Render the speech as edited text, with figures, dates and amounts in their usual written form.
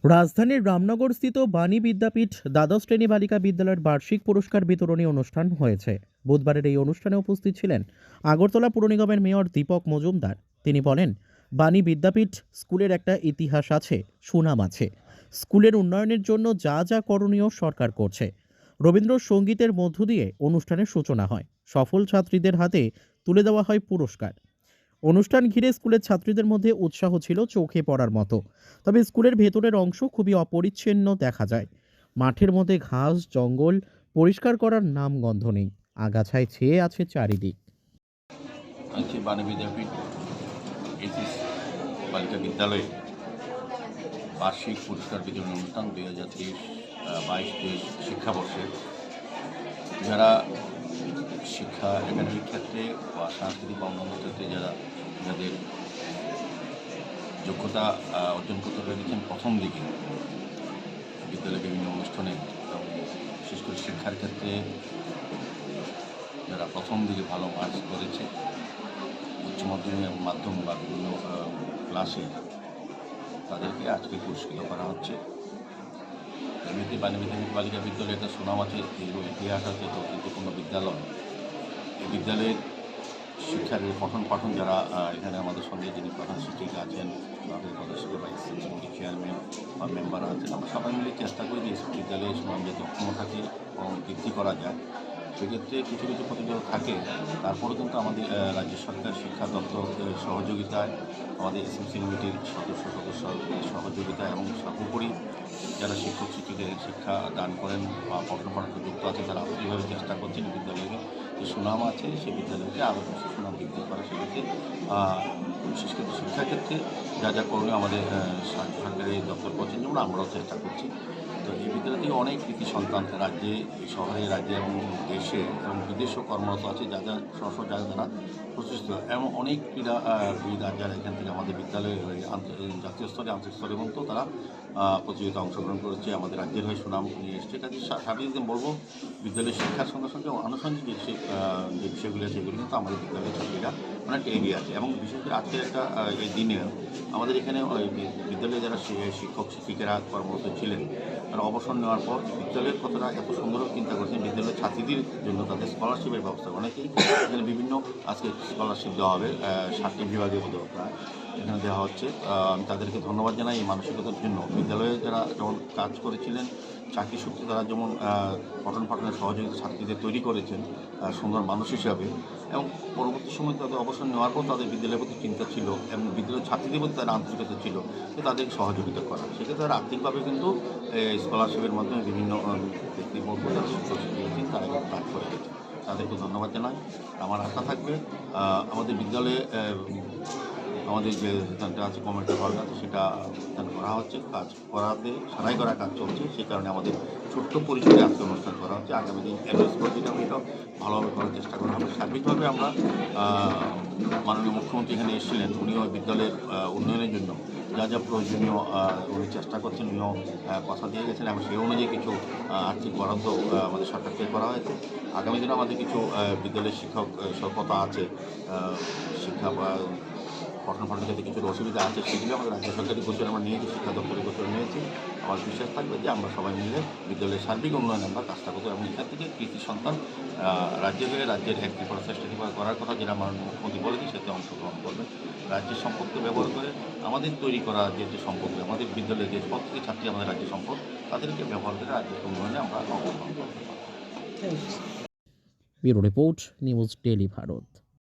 রাজধানীর রামনগরস্থিত বাণী বিদ্যাপীঠ দ্বাদশ শ্রেণী বালিকা বিদ্যালয়ের বার্ষিক পুরস্কার বিতরণী অনুষ্ঠান হয়েছে। বুধবারের এই অনুষ্ঠানে উপস্থিত ছিলেন আগরতলা পুর নিগমের মেয়র দীপক মজুমদার। তিনি বলেন, বাণী বিদ্যাপীঠ স্কুলের একটা ইতিহাস আছে, সুনাম আছে। স্কুলের উন্নয়নের জন্য যা যা করণীয় সরকার করছে। রবীন্দ্রসঙ্গীতের মধ্য দিয়ে অনুষ্ঠানের সূচনা হয়। সফল ছাত্রীদের হাতে তুলে দেওয়া হয় পুরস্কার। অনুষ্ঠান ঘিরে স্কুলের ছাত্রীদের মধ্যে উৎসাহ ছিল চোখে পড়ার মতো। তবে স্কুলের ভেতরের অংশ খুবই অপরিচ্ছন্ন দেখা যায়। মাঠের মধ্যে ঘাস জঙ্গল, পরিষ্কার করার নাম গন্ধ নেই। আগাছায় ছেয়ে আছে চারিদিক। আজকে বাণী বিদ্যাপীঠ এইচএস বালিকা বিদ্যালয়ে বার্ষিক পুরস্কার বিতরণ অনুষ্ঠান 2023-22 শিক্ষাবর্ষে যারা শিক্ষা একাডেমিক ক্ষেত্রে বা সাংস্কৃতিক বা অন্যান্য ক্ষেত্রে যাদের যোগ্যতা অর্জন করতে পেরেছেন প্রথম দিকে বিদ্যালয়ের বিভিন্ন অনুষ্ঠানে, বিশেষ করে শিক্ষার ক্ষেত্রে যারা প্রথম দিকে ভালো মার্কস করেছে উচ্চ মাধ্যমিক এবং মাধ্যমিক বা বিভিন্ন ক্লাসে, তাদেরকে আজকে পুরস্কৃত করা হচ্ছে। এমনিতে বাণী বিদ্যাপীঠ বালিকা বিদ্যালয়ে একটা সুনাম আছে, দীর্ঘ ইতিহাস আছে, ঐতিহ্যপূর্ণ বিদ্যালয়। এই বিদ্যালয়ের শিক্ষার পঠন পাঠন যারা এখানে আমাদের সঙ্গে যিনি প্রধান শিক্ষিকা আছেন, সরকারি সদস্য বা এসএসসি চেয়ারম্যান বা মেম্বার আছেন, আমরা সবাই মিলে চেষ্টা করি যে বিদ্যালয়ের সুনাম যাতে অক্ষম থাকে এবং বৃদ্ধি করা যায়। সেক্ষেত্রে কিছু কিছু প্রতিযোগিতা থাকে, তারপরেও কিন্তু আমাদের রাজ্য সরকার শিক্ষা দপ্তরের সহযোগিতায়, আমাদের এসএমসি কমিটির সদস্যদের সহযোগিতা এবং সর্বোপরি যারা শিক্ষক শিক্ষিকাদের শিক্ষা দান করেন বা পঠন পাঠন যুক্ত আছে, তারা আন্তরিকভাবে চেষ্টা করছেন বিদ্যালয়ে যে সুনাম আছে সেই বিদ্যালয়কে আরও বেশি সুনাম বৃদ্ধি করা। সেক্ষেত্রে বিশেষ করে শিক্ষাক্ষেত্রে যা যা করণীয় আমাদের সরকারি দপ্তর করছেন, যেমন আমরাও চেষ্টা করছি। তো এই বিদ্যালয় থেকে অনেক কৃতি সন্তান রাজ্যে, শহরে, রাজ্যে এবং দেশে এবং বিদেশেও কর্মরত আছে, যা যা জায়গায় তারা প্রতিষ্ঠিত, এমন অনেক ক্রীড়াবিদ যারা এখান থেকে আমাদের বিদ্যালয়ে জাতীয় স্তরে আন্তর্জাতিক স্তরে এবং তো তারা প্রতিযোগিতায় অংশগ্রহণ করেছে, আমাদের রাজ্যের হয়ে সুনাম নিয়ে এসছে। কাজে সার্বিক বলবো বিদ্যালয়ের শিক্ষার সঙ্গে সঙ্গে আনুষঙ্গিক যে বিষয়গুলি আছে সেগুলি কিন্তু আমাদের বিদ্যালয়ের ছাত্রীরা অনেকটা এগিয়ে আছে। এবং বিশেষ করে আজকের একটা এই দিনে আমাদের এখানে বিদ্যালয়ে যারা শিক্ষক শিক্ষিকারা কর্মরত ছিলেন, তারা অবসর নেওয়ার পর বিদ্যালয়ের কতটা এত সুন্দরভাবে চিন্তা করেছেন বিদ্যালয়ের ছাত্রীদের জন্য তাদের স্কলারশিপের ব্যবস্থা। অনেকেই এখানে বিভিন্ন আজকে স্কলারশিপ দেওয়া হবে 7টি বিভাগের মধ্যে প্রায় এখানে দেওয়া হচ্ছে। আমি তাদেরকে ধন্যবাদ জানাই এই মানসিকতার জন্য। বিদ্যালয়ে যারা যেমন কাজ করেছিলেন, চাকরি সূত্রে তারা যেমন পঠন পাঠনের সহযোগিতা ছাত্রীদের তৈরি করেছেন সুন্দর মানুষ হিসাবে, এবং পরবর্তী সময় তাদের অবসর নেওয়ার পর তাদের বিদ্যালয়ের প্রতি চিন্তা ছিল এবং বিদ্যালয়ের ছাত্রীদের প্রতি তাদের আন্তরিকতা ছিল যে তাদেরকে সহযোগিতা করা। সেক্ষেত্রে তারা আর্থিকভাবে কিন্তু স্কলারশিপের মাধ্যমে বিভিন্ন ব্যক্তিবর্গ যারা শিক্ষক শিক্ষিকা তারা কিন্তু কাজ করে গেছে। তাদেরকে ধন্যবাদ জানাই। আমার আশা থাকবে আমাদের বিদ্যালয়ে আমাদের যে স্থানটা আছে কমিটি হল আছে সেটা স্থান করা হচ্ছে, কাজ করাতে সারাই করা কাজ চলছে। সেই কারণে আমাদের ছোট্ট পরিসরে আজকে অনুষ্ঠান করা হচ্ছে। আগামী দিন অ্যাড্রেস করে যেটা এটাও ভালোভাবে করার চেষ্টা করা হবে। সার্বিকভাবে আমরা মাননীয় মুখ্যমন্ত্রী এখানে এসেছিলেন, উনিও বিদ্যালয়ের উন্নয়নের জন্য যা যা প্রয়োজনীয় উনি চেষ্টা করছেন, উনিও কথা দিয়ে গেছেন এবং সেই অনুযায়ী কিছু আর্থিক বরাদ্দ আমাদের সরকার থেকে করা হয়েছে। আগামী দিনে আমাদের কিছু বিদ্যালয়ের শিক্ষক স্বল্পতা আছে, শিক্ষা বা পঠন পাঠন ক্ষেত্রে কিছু অসুবিধা আছে, সেগুলো আমাদের রাজ্য সরকারি গোচরে আমরা নিয়েছি, শিক্ষা দপ্তরের গোচরে নিয়েছি। আমার বিশ্বাস থাকবে যে আমরা সবাই মিলে বিদ্যালয়ের সার্বিক উন্নয়নে আমরা কাজটা করবো এবং এখান থেকে কৃতি সন্তান রাজ্যে হয়ে রাজ্যের একটি প্রচেষ্টা করার কথা যেটা আমার মুখ্যমন্ত্রী বলেছি সেতে অংশগ্রহণ করবে। রাজ্যের সম্পদকে ব্যবহার করে আমাদের তৈরি করা যে সম্পদগুলো, আমাদের বিদ্যালয়ের যে প্রত্যেকটি ছাত্রী আমাদের রাজ্যের সম্পদ, তাদেরকে ব্যবহার করে রাজ্যের উন্নয়নে আমরা অংশগ্রহণ করতে পারবো। Bureau report, news daily Bharat.